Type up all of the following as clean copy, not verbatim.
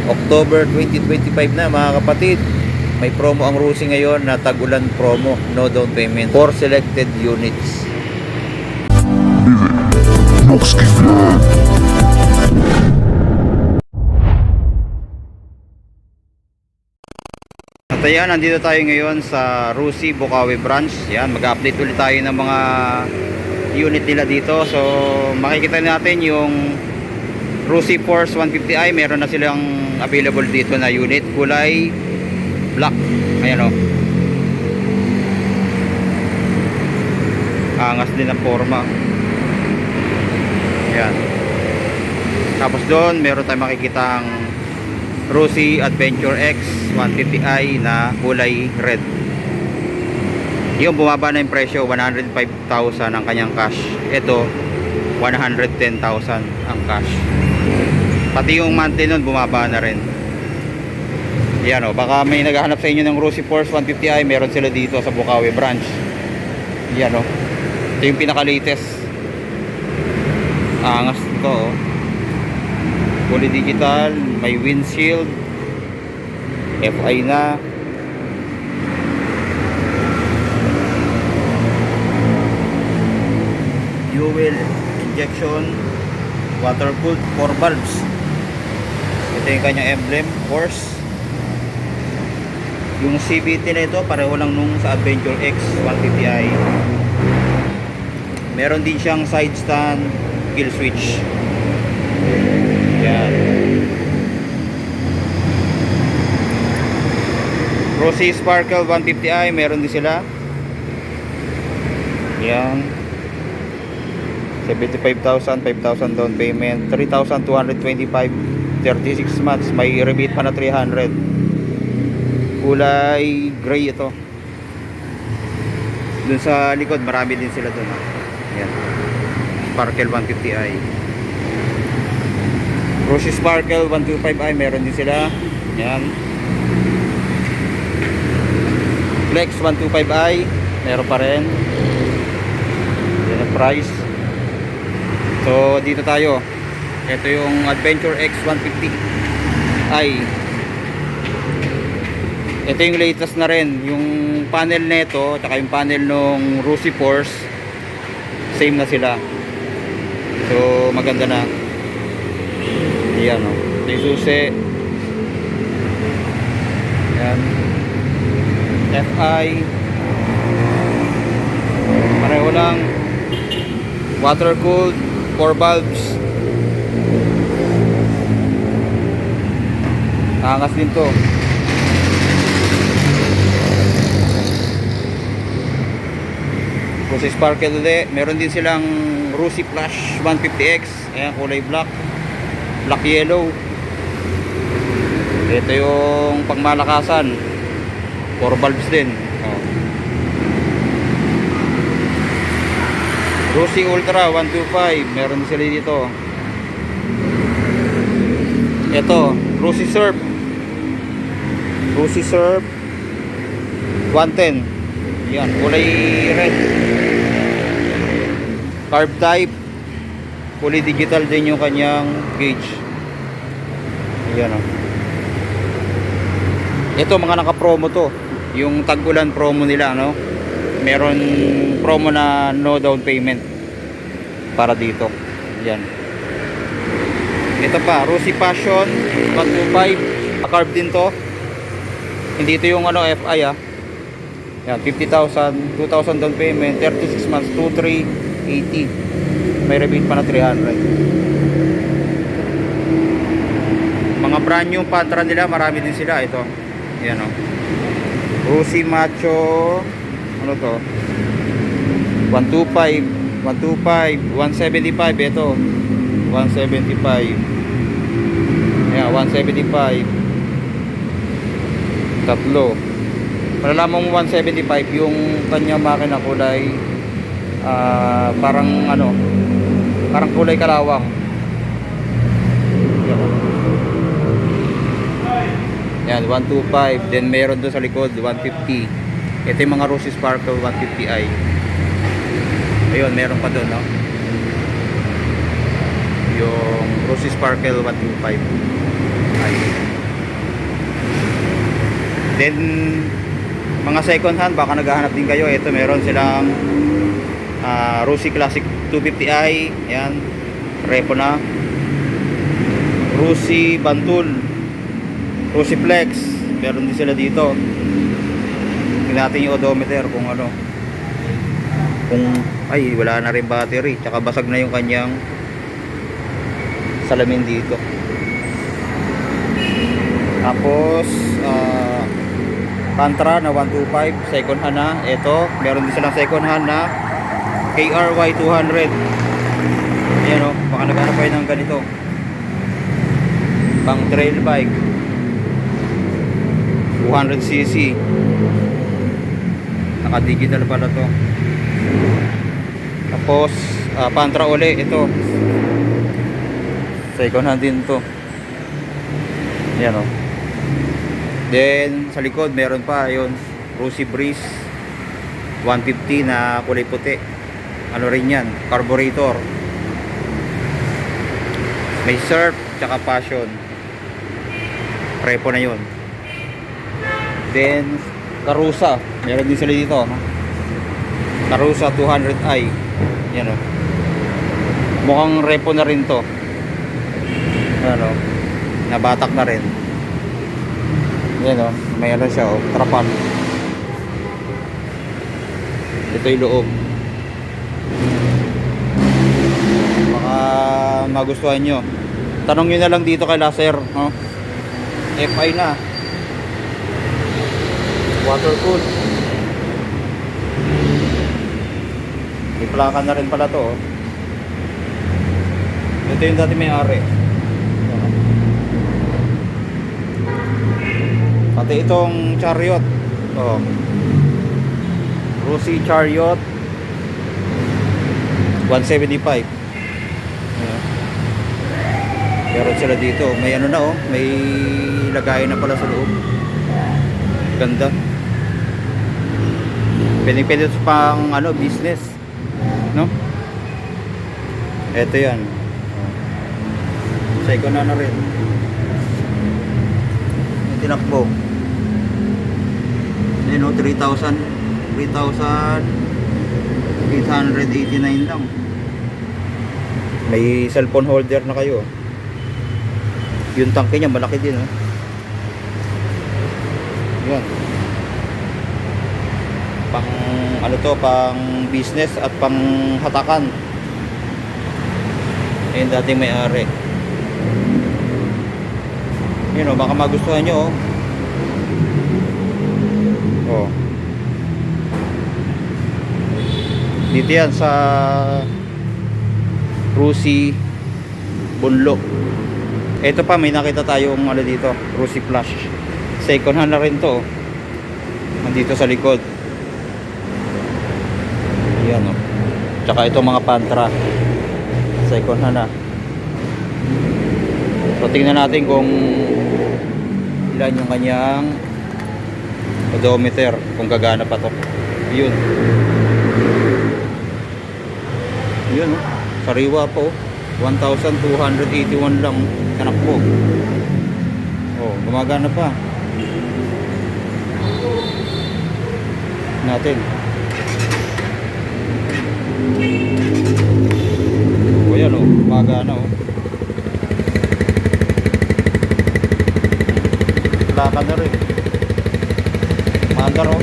October 2025 na mga kapatid. May promo ang Rusi ngayon na tag-ulan promo, no down payment for selected units. At ayan, nandito tayo ngayon sa Rusi, Bukawi branch. Yan, mag-update ulit tayo ng mga unit nila dito. So makikita natin yung Rusi Force 150i, meron na silang available dito na unit, kulay black. Ayan o, angas din ang forma. Ayan. Tapos doon meron tayong makikitang Rusi Adventure X 150i na kulay red. Yung bumaba na yung presyo, 105,000 ang kanyang cash. Ito 110,000 ang cash. Pati yung monthly nun bumaba na rin. Yan o, baka may naghahanap sa inyo ng Rusi Force 150i, meron sila dito sa Bukawi branch. Yan o, ito yung pinaka latest. Angas ito o, fully digital, may windshield, FI na. Fuel injection, water cooled, 4 valves. Ito yung kanyang emblem, Force. Yung CVT na ito pareho lang nung sa Adventure X 150i. Meron din siyang side stand, kill switch. Yan. Rusi Sparkle 150i, meron din sila. Yan. 75,000, 5,000 down payment, 3,225, 36 months, may rebate pa na 300. Kulay gray ito. Dun sa likod marami din sila dun. Yan. Sparkle 150i. Rusi Sparkle 125i, meron din sila. Yan. Flex 125i, meron pa rin. Yan ang price. So dito tayo. Ito yung Adventure X 150i. Ito yung latest na rin. Yung panel nito at yung panel nung Rusi Force, same na sila. So maganda na. Yan o. Ito yung susi. Yan. FI. Pareho lang. Water cooled, 4 valves. Angas din to. Rusi Sparkle ulit. Meron din silang Rusi Flash 150X. Ayan, kulay black, black yellow. Ito yung pangmalakasan, 4 valves din. Rusi Ultra 125, meron din sila dito. Ito, Rusi Surf. Rusi Surf 110. Yan, kulay red. Carb type. Fully digital din yung kanyang gauge. Yan o. Ito mga naka-promo to. Yung tag-ulan promo nila, no? Meron promo na no down payment para dito. Yan. Ito pa, Rusi Passion 125. Carb din to. Hindi ito yung ano FI ah. Yan, 50,000, 2,000 down payment, 36 months, 2,380. May rebate pa na 300. Mga brand new Patra nila, marami din sila. Ito. Yan o. Rusi Macho, ano to? 125, 175. Ito. 175. Yan, 175. Tatlo. Malalaman mo 175 yung kanyang makina kulay parang ano, parang kulay kalawang. Yan, 125. Then meron doon sa likod 150. Ito yung mga Rusi Sparkle 150i. Ayun, meron pa doon, no? Yung Rusi Sparkle 125i. Then mga second hand, baka naghahanap din kayo. Ito meron silang Rossi Classic 250i, yan, repo na. Rossi Bantul, Rossi Flex, meron din sila dito. Tingnan natin yung odometer kung ano, kung ay wala na rin battery, tsaka basag na yung kanyang salamin dito. Tapos Tantra na 125 second hand na. Ito meron din silang second hand na KRY 200. Ayan o, baka naghanap kayo ng ganito, pang trail bike, 200cc, naka digital pala to. Tapos Pantra uli, ito second hand din to. Ayan o. Then sa likod meron pa yun, Rossi Breeze 150 na kulay puti. Ano rin yan, carburetor. May surf tsaka passion, repo na yun. Then Karusa, meron din sila dito, Karusa 200i. Yan o, mukhang repo na rin to. Ano, nabatak na rin. Yan o, may ano siya o, trapan. Ito yung loob. Baka magustuhan nyo, tanong nyo na lang dito kay Laser, no? FI na, water cool. May plaka na rin pala to, oh. Ito yung dati may-ari. Pati itong Chariot, oh, Rossi Chariot 175. Meron sila dito, may ano na oh, may lagayan na pala sa loob. Ganda. Pwede pang ano, business, no? Ito yan, second na rin. Tinakbo. Yun o, 3,889 lang. May cellphone holder na kayo. Yung tangke niya malaki din, oh. Yan. Pang ano to, pang business at pang hatakan. Ayun dating may-ari. Yun o, baka magustuhan nyo, oh. Oh. Dito yan sa Rossi Bunlo. Ito pa, may nakita tayong ano dito, Rossi Flash. Second hand na rin to, oh. Nandito sa likod. Yan o. Tsaka ito mga Pantra, second hand na. So tingnan natin kung ilan yung kanyang odometer, kung gagana pa to. Yun. Yun o, sariwa po, 1,281 lang tanakbo. Oh, gumagana pa. Natin. Oh, yan oh, gumagana oh. Lakad na rin. Maandar oh.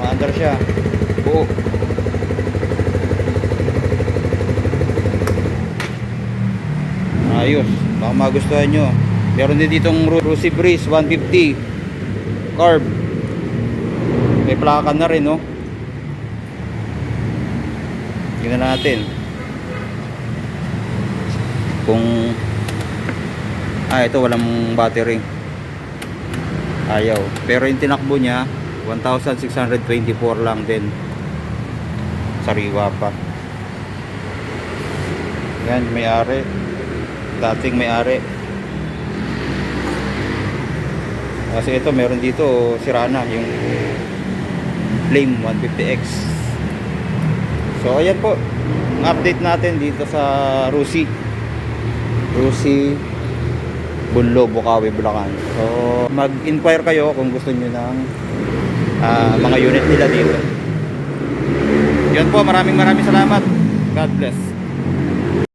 Maandar siya. Buo. Ayos, baka magustuhan nyo. Meron din ditong Rossi Breeze 150 carb. May plaka na rin, no? Tingnan natin kung ito walang battery, ayaw. Pero yung tinakbo niya 1,624 lang din, sariwa pa. Yan, may-ari, dating may-ari. Kasi ito meron dito sira na yung Flame 150X. So ayan po ang update natin dito sa Rossi Bunlo, Bukawi, Bulacan. So mag-inquire kayo kung gusto niyo ng mga unit nila dito. Yun po, maraming salamat. God bless.